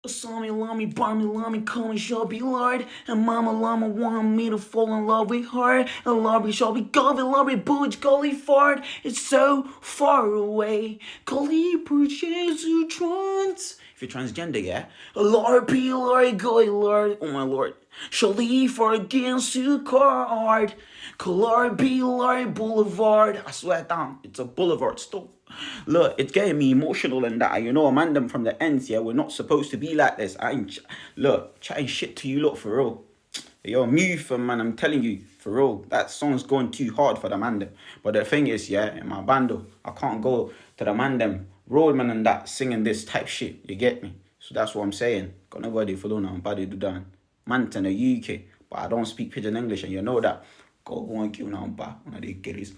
Sammy Lamy, Barmy Lamy, Kamin shall be Lord, and Mama Llama want me to fall in love with her, and Lobby shall be Gully, Lobby Booch, Gully Fart, it's so far away. Gully purchase you trans. If you're transgender, yeah? Lord be Lord, Gully Lord, oh my lord. Shall leave for against you card. Lord be Lord Boulevard. I swear down, it's a boulevard stop. Look, it's getting me emotional and that. You know, a man them from the ends, yeah, we're not supposed to be like this. I ain't, look, chatting shit to you, look, for real. Yo, move, man, I'm telling you, for real, that song's going too hard for the man them. But the thing is, yeah, in my bando, I can't go to the man them, roadman and that, singing this type shit, you get me? So that's what I'm saying. Got nobody follow now, body do down. Man to the UK, but I don't speak pidgin English, and you know that. Go and kill now, but one of the kiddies.